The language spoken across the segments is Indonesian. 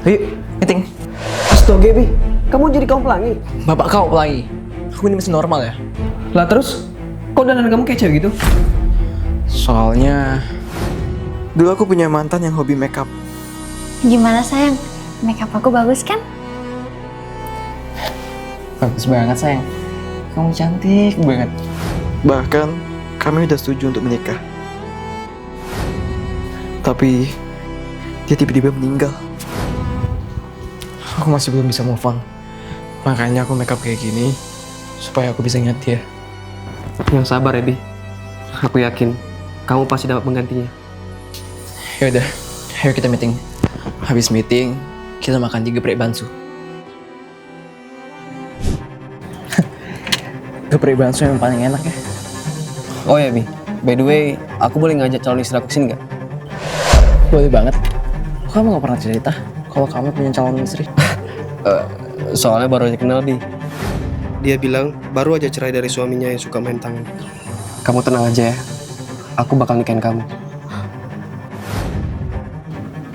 Ayo, meeting. Astaga, Bi. Kamu jadi kaum pelangi? Bapak kau pelangi. Aku ini masih normal ya? Lah terus? Kok dandan kamu kayak cewek gitu? Soalnya dulu aku punya mantan yang hobi makeup. Gimana sayang? Makeup aku bagus kan? Bagus banget sayang. Kamu cantik banget. Bahkan kami udah setuju untuk menikah. Tapi dia tiba-tiba meninggal. Aku masih belum bisa move on. Makanya aku makeup kayak gini supaya aku bisa ingat dia. Yang sabar ya, Bi. Aku yakin kamu pasti dapat penggantinya. Ya udah, ayo kita meeting. Habis meeting, kita makan di geprek bansu. Geprek bansu yang paling enak ya. Oh ya, Bi. By the way, aku boleh ngajak calon istri aku sini nggak? Boleh banget. Kok kamu gak pernah cerita kalau kamu punya calon istri? Soalnya baru aja kenal, Bi. Dia bilang baru aja cerai dari suaminya yang suka main tangan. Kamu tenang aja ya. Aku bakal nikahin kamu.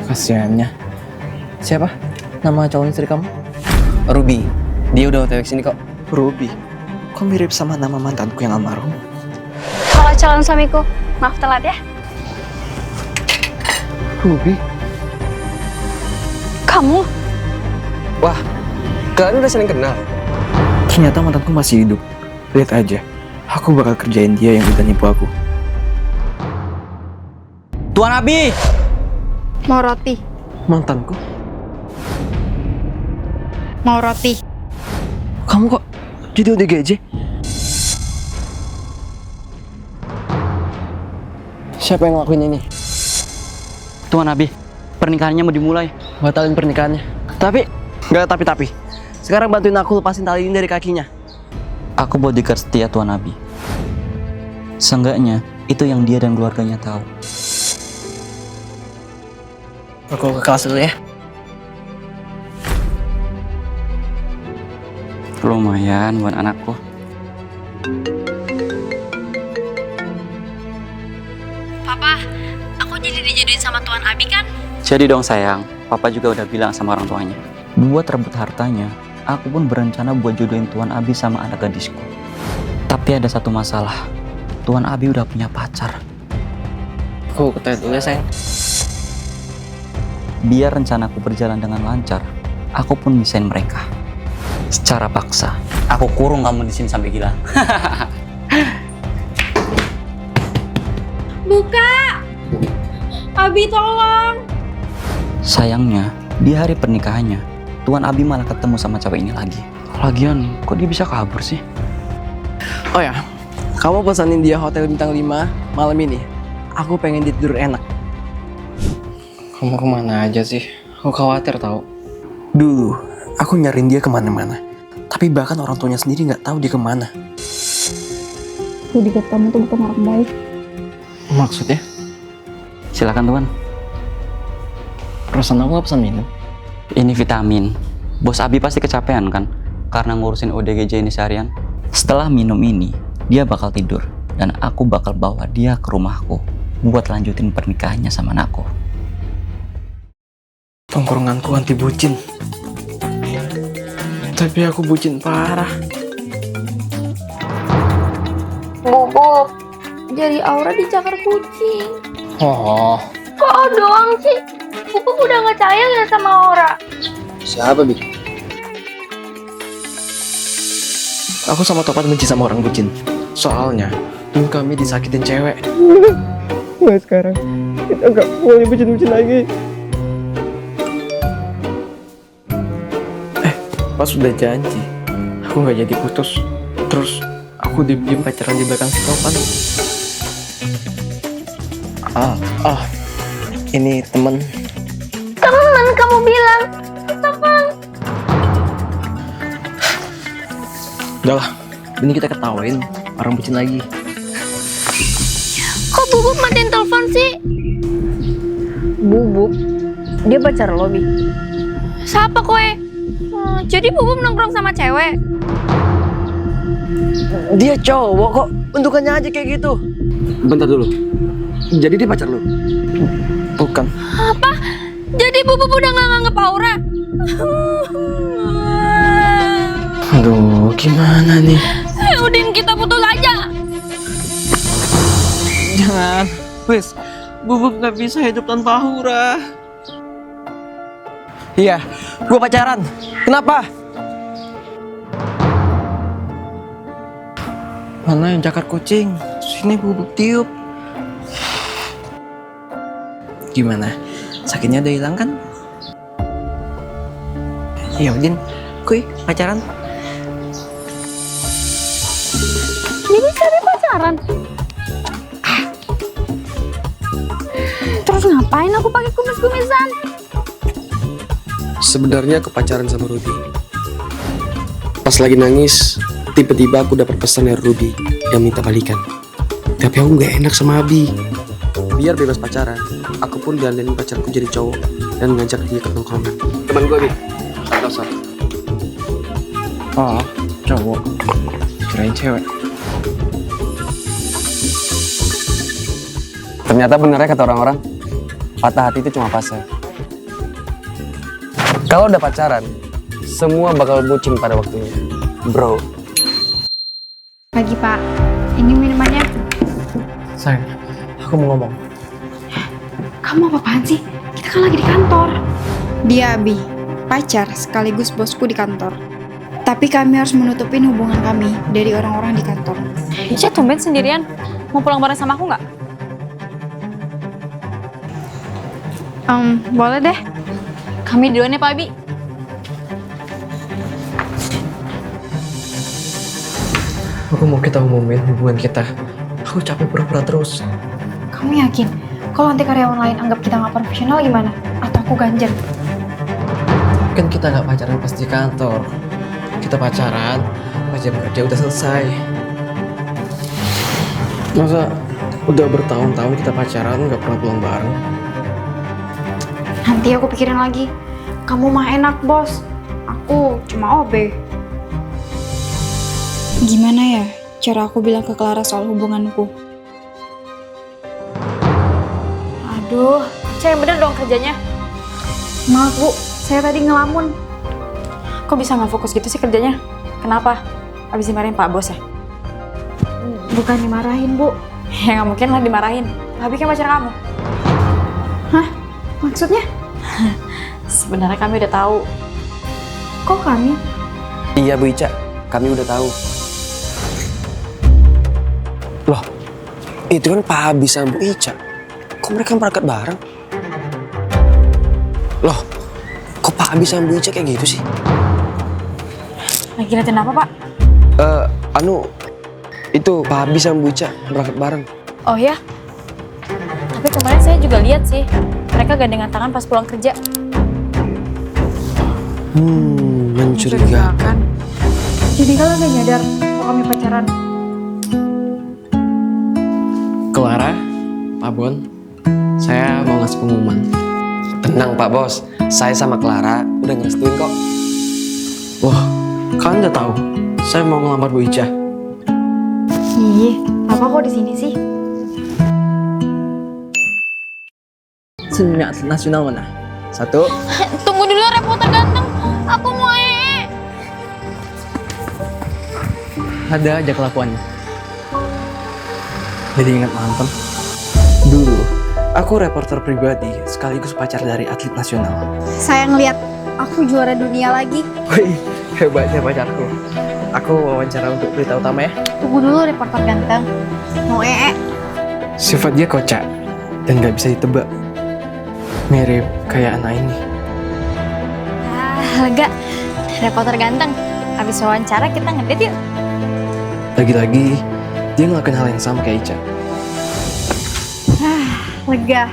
Kasiannya. Siapa nama calon istri kamu? Ruby. Dia udah OTW sini kok. Ruby. Kok mirip sama nama mantanku yang almarhum? Halo calon suamiku, maaf telat ya. Ruby? Kamu? Wah, kalian udah saling kenal? Ternyata mantanku masih hidup. Lihat aja, aku bakal kerjain dia yang udah nipu aku. Tuan Abi! Mau roti? Mantanku? Mau roti? Kamu kok jadi ODGJ? Siapa yang ngelakuin ini? Tuan Abi, pernikahannya mau dimulai. Batalin pernikahannya. Tapi, nggak tapi. Sekarang bantuin aku lepasin tali ini dari kakinya. Aku bodyguard setia Tuan Abi. Seenggaknya, itu yang dia dan keluarganya tahu. Aku ke kelas dulu ya. Lumayan buat anakku. Papa, aku jadi dijodohin sama Tuan Abi kan? Jadi dong sayang, Papa juga udah bilang sama orang tuanya. Buat rebut hartanya, aku pun berencana buat jodohin Tuan Abi sama anak gadisku. Tapi ada satu masalah, Tuan Abi udah punya pacar. Aku ke toilet dulu ya sayang. Biar rencanaku berjalan dengan lancar, aku pun misahin mereka. Secara paksa, aku kurung kamu di sini sampai gila. Buka! Abi tolong! Sayangnya, di hari pernikahannya, Tuan Abi malah ketemu sama cewek ini lagi. Lagian, kok dia bisa kabur sih? Oh ya, kamu pesanin dia hotel bintang 5 malam ini. Aku pengen dia tidur enak. Kamu kemana aja sih? Aku khawatir tau. Dulu, aku nyariin dia kemana-mana. Tapi bahkan orang tuanya sendiri nggak tahu dia kemana. Bodyguard kamu tuh bukan orang baik. Maksudnya? Silakan Tuan. Perasaan aku nggak pesan minum. Ini vitamin. Bos Abi pasti kecapean kan? Karena ngurusin ODGJ ini seharian. Setelah minum ini, dia bakal tidur. Dan aku bakal bawa dia ke rumahku. Buat lanjutin pernikahannya sama anakku. Tongkronganku anti bucin. Tapi aku bucin parah. Bubuk, jadi Aura dicakar kucing. Oh, Kok doang sih? Bubuk udah gak sayang ya sama Aura. siapa Bi? Aku sama Topat benci sama orang bucin. Soalnya, dulu kami disakitin cewek. Mulai sekarang, kita gak boleh bucin-bucin lagi. Pas sudah janji, aku nggak jadi putus. Terus aku diem-diem pacaran di belakang si Topan. Ini temen. Temen kamu bilang. Temen. Udah lah, ini kita ketawain orang bucin lagi. Kok Bubuk matiin telepon sih? Bubuk, dia pacar lo, Bi. Siapa kowe? Jadi Bubuk nongkrong sama cewek? Dia cowok kok, bentukannya aja kayak gitu. Bentar dulu, jadi dia pacar lu? Bukan. Apa? Jadi Bubum udah gak nganggep Aura? Aduh, gimana nih? Udin, kita putus aja. Jangan, please. Bubum gak bisa hidup tanpa Aura. Iya, gue pacaran. Kenapa? Mana yang cakar kucing? Sini Bubuk tiup. Gimana? Sakitnya udah hilang kan? Iya, Udin. Kuy, pacaran. Jadi Sari pacaran? Terus ngapain aku pakai kumis-kumisan? Sebenarnya aku pacaran sama Ruby. Pas lagi nangis, tiba-tiba aku dapat pesan dari Ruby yang minta balikan. Tapi aku gak enak sama Abi. Biar bebas pacaran, aku pun dandanin pacarku jadi cowok dan ngajak dia ke tongkrongan. Teman gue, Abi. Santoso. Oh, cowok. Kirain cewek. Ternyata benernya kata orang-orang, patah hati itu cuma fase. Kalau udah pacaran, semua bakal bucin pada waktunya, bro. Pagi Pak, ini minumannya. Sayang, aku mau ngomong. Kamu apa-apaan sih? Kita kan lagi di kantor. Dia Abi, pacar sekaligus bosku di kantor. Tapi kami harus menutupin hubungan kami dari orang-orang di kantor. Ica tumben sendirian. Mau pulang bareng sama aku nggak? Boleh deh. Kami duluan ya Pak Abi. Aku mau kita umumin hubungan kita. Aku capek pura-pura terus. Kamu yakin? Kalau nanti karyawan lain anggap kita nggak profesional gimana? Atau aku ganjen? Kan kita nggak pacaran pas di kantor. Kita pacaran pas jam kerja udah selesai. Masa udah bertahun-tahun kita pacaran nggak pernah pulang bareng? Nanti aku pikirin lagi. Kamu mah enak, bos. Aku cuma OB. Gimana ya cara aku bilang ke Clara soal hubunganku? Aduh, Ica yang bener dong kerjanya. Maaf, Bu. Saya tadi ngelamun. Kok bisa nggak fokus gitu sih kerjanya? Kenapa? Abis dimarahin Pak Bos ya? Bukan dimarahin, Bu. Ya nggak mungkin lah dimarahin. Abi kan pacar kamu. Hah? Maksudnya? Sebenarnya kami udah tahu. Kok kami? Iya, Bu Ica, kami udah tahu. Loh, itu kan Pak Abi sama Bu Ica. Kok mereka berangkat bareng? Loh, kok Pak Abi sama Bu Ica kayak gitu sih? Lagi liatin apa Pak? Itu Pak Abi sama Bu Ica berangkat bareng. Oh ya? Tapi kemarin saya juga lihat sih. Mereka gandengan tangan pas pulang kerja. Mencurigakan. Jadi kalian gak nyadar kalau kami pacaran? Clara, Pak Bon, saya mau ngasih pengumuman. Tenang Pak Bos, saya sama Clara udah ngerestuin kok. Wah, kalian udah tahu. Saya mau ngelamar Bu Ica. Iya, Papa kok di sini sih? Seni nasional mana? 1. Tunggu dulu reporter ganteng. Aku mau Ada aja kelakuannya. Jadi ingat mantan. Dulu, aku reporter pribadi sekaligus pacar dari atlet nasional. Saya ngeliat aku juara dunia lagi. Wih, hebatnya pacarku. Aku wawancara untuk berita utama ya. Tunggu dulu reporter ganteng. Mau Sifat dia kocak dan gak bisa ditebak. Mirip kayak anak ini. lega. Reporter ganteng. Abis wawancara kita ngedate yuk. Lagi-lagi, dia ngelakuin hal yang sama kayak Ica. Lega.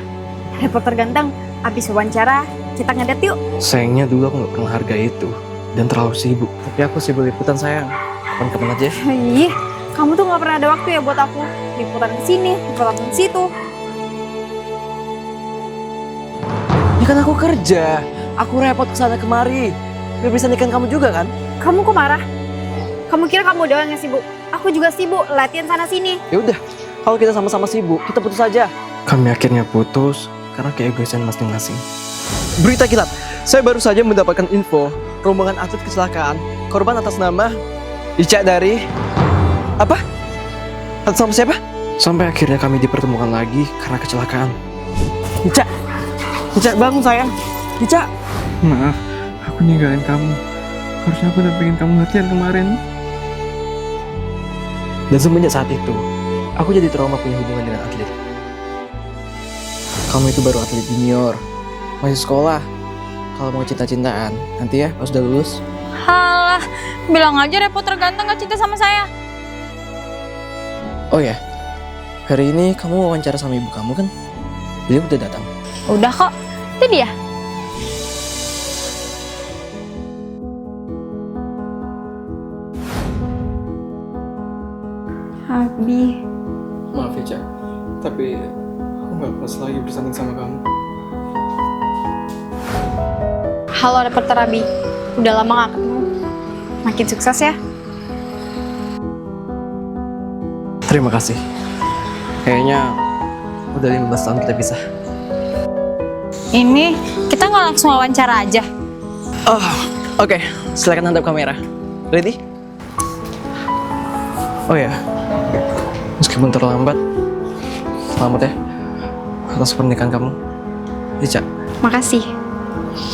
Reporter ganteng. Abis wawancara kita ngedate yuk. Sayangnya dulu aku gak pernah hargai itu. Dan terlalu sibuk. Tapi aku sibuk liputan sayang. Kapan-kapan aja. Ih, kamu tuh gak pernah ada waktu ya buat aku. Liputan ke sini, liputan ke situ. Ya kan aku kerja. Aku repot kesana kemari. Biar bisa nikahin kamu juga kan? Kamu kok marah? Kamu kira kamu doang yang sibuk? Aku juga sibuk, latihan sana sini. Ya udah, kalau kita sama-sama sibuk, kita putus aja. Kami akhirnya putus karena keegoisan masing-masing. berita kilat. Saya baru saja mendapatkan info rombongan atlet kecelakaan. Korban atas nama Ica dari... Apa? Atas nama siapa? Sampai akhirnya kami dipertemukan lagi karena kecelakaan. Ica! Ica, bangun sayang! Ica! Maaf, aku ninggalin kamu. Harusnya aku dampingin kamu latihan kemarin. Dan semenjak saat itu, aku jadi trauma punya hubungan dengan atlet. Kamu itu baru atlet junior, masih sekolah. Kalau mau cinta-cintaan, nanti ya pas udah lulus. Halah, bilang aja Repo terganteng gak cinta sama saya. Oh ya, hari ini kamu wawancara sama ibu kamu kan? Beliau udah datang. Udah kok, itu dia. Abi, Maaf ya, Cak. Tapi aku gak pas lagi bersanding sama kamu. halo reporter Abi. Udah lama gak ketemu. Makin sukses ya. Terima kasih. Kayaknya udah 15 tahun kita pisah. Ini, kita nggak langsung wawancara aja. Oh, oke. Silakan hadap kamera. Ready? Oh ya, meskipun terlambat, selamat ya atas pernikahan kamu, Ica. Makasih.